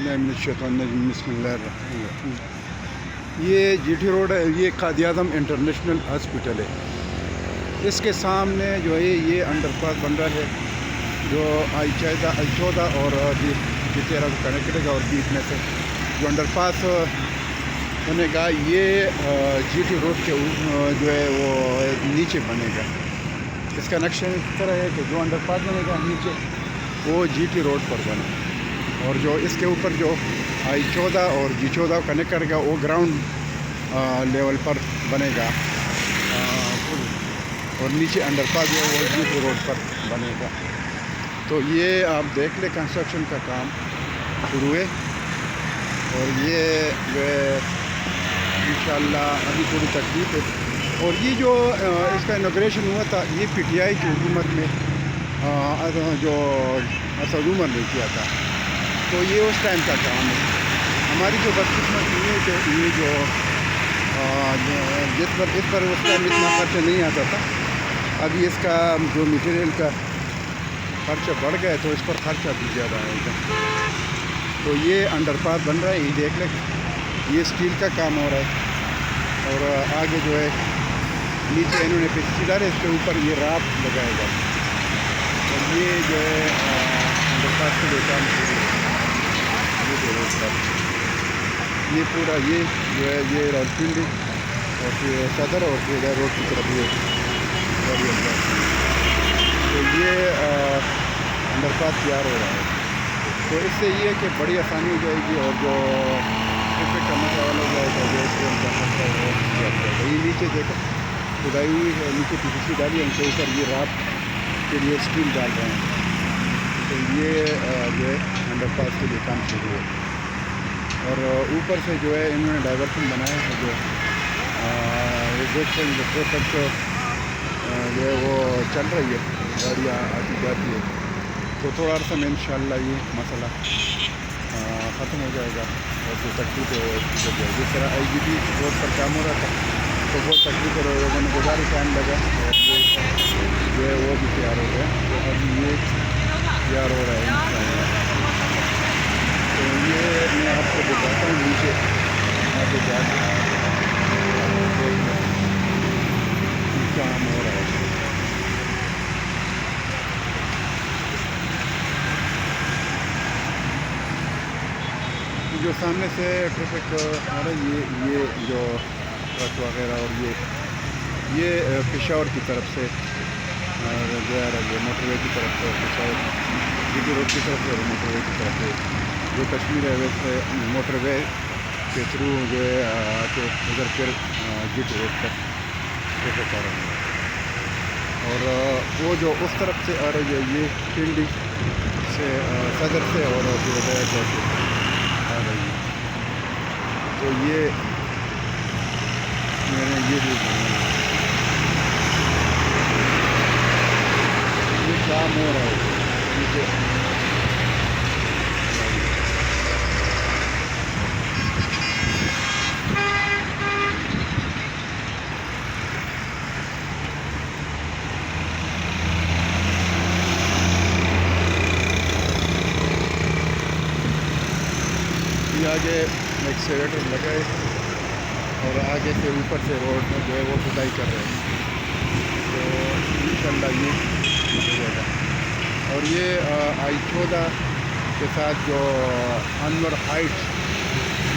बिस्मिल्लाहिर्रहमानिर्रहीम। ये GT road है, ये कादियादम इंटरनेशनल हॉस्पिटल है। इसके सामने जो है ये अंडरपास बन रहा है, जो I-14 और B13 को कनेक्ट करेगा। और बीच में से जो अंडरपास बनेगा ये जीटी रोड के जो है वो नीचे बनेगा। इसका नक्शा इस तरह है कि जो अंडरपास बनेगा नीचे वो जीटी रोड पर बने, और जो इसके ऊपर जो I-14 और G14 कनेक्ट करेगा वो ग्राउंड लेवल पर बनेगा, और नीचे अंडरपास जो है वो जीटी रोड पर बनेगा। तो ये आप देख ले कंस्ट्रक्शन का काम शुरू है, और ये जो है इंशाअल्लाह अभी थोड़ी तकलीफ है। और ये जो इसका इनॉग्रेशन हुआ था ये PTI की हुकूमत में जो असद उमर ने किया था, तो ये उस टाइम का काम है। हमारी जो बदकिस्मती है कि ये जो इस पर उस टाइम इतना खर्चा नहीं आता था, अभी इसका जो मटेरियल का खर्चा बढ़ गया तो इस पर खर्चा भी ज़्यादा आएगा। तो ये अंडरपास बन रहा है, ये देख लें, ये स्टील का काम हो रहा है, और आगे जो है नीचे इन्होंने पिछली डाले, इसके ऊपर ये राप लगाएगा। और ये जो है अंडरपास के लिए काम शुरू है। ये पूरा ये जो है ये रावलपिंडी और फिर सदर और फिर रोड की तरफ ये। तो ये अंडरपास तैयार हो रहा है, तो इससे ये है कि बड़ी आसानी हो जाएगी, और जो ट्रैफिक का मसला वाला हो जाएगा, जो एक्सीडेंट का मसला है वो जाएगा। ये नीचे देखो खुदाई हुई है, नीचे PVC डाली है, उनके ऊपर ये रात के लिए स्टील डाल रहे हैं। तो ये जो है अंडरपास के लिए काम शुरू है। और ऊपर से जो है इन्होंने डाइवर्सन बनाया है, जो देख सकते हैं ट्रैफिक जो है वो चल रही है, गाड़ियाँ आती जाती है। तो थोड़ा अर्सा में इंशाअल्लाह ये मसला ख़त्म हो जाएगा, और जो तकलीफ है वो गुजर जाएगी। जिस तरह IGP रोड पर काम हो रहा था तो बहुत तकलीफ और लोगों ने गुजारिश टाइम लगा, और ये जो है वो भी तैयार हो गया। तो अभी ये तैयार हो रहा है इंशाअल्लाह। तो ये मैं आपको दिखाता हूँ नीचे आगे जाके काम हो रहा है। जो सामने से ट्रैफिक आ रहा है, ये जो ट्रक वगैरह, और ये पेशावर की तरफ से जो आ रहा है, मोटरवे की तरफ से, पेशावर जीटी रोड की तरफ से और मोटरवे की तरफ से जो कश्मीर हाईवे से मोटरवे के थ्रू जो है आके उधर फिर जीटी रोड पर ट्रैफिक आ रहा है। और वो जो उस तरफ से आ रही है ये पिंडी से सदर से और फिर से आ रही है। तो ये मैंने ये भी ये काम हो रहा है नीचे। आगे एक्सीलेटर लगाए, और आगे से ऊपर से रोड में जो है वो खुदाई कर रहे हैं। तो इंशाअल्लाह ये हो जाएगा। और ये I-14 के साथ जो अनवर हाइट्स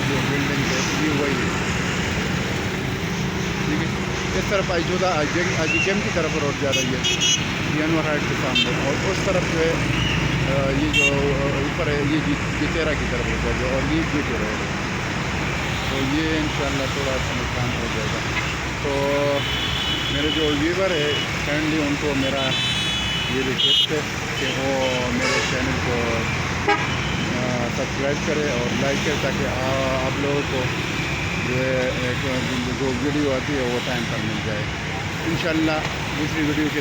जो बिल्डिंग है ये वही है, ठीक है। इस तरफ I-14 IGM की तरफ रोड जा रही है, ये अनवर हाइट के सामने, और उस तरफ जो है ये जो ऊपर है ये G13 की तरफ होता है, और ये जीटी रोड है। तो ये इंशाअल्लाह थोड़ा सा नुकसान हो जाएगा। तो मेरे जो व्यूवर है काइंडली उनको मेरा ये रिक्वेस्ट है कि वो मेरे चैनल को सब्सक्राइब करें और लाइक करें, ताकि आप लोगों को जो है जो वीडियो आती है वो टाइम पर मिल जाए। इंशाअल्लाह दूसरी वीडियो के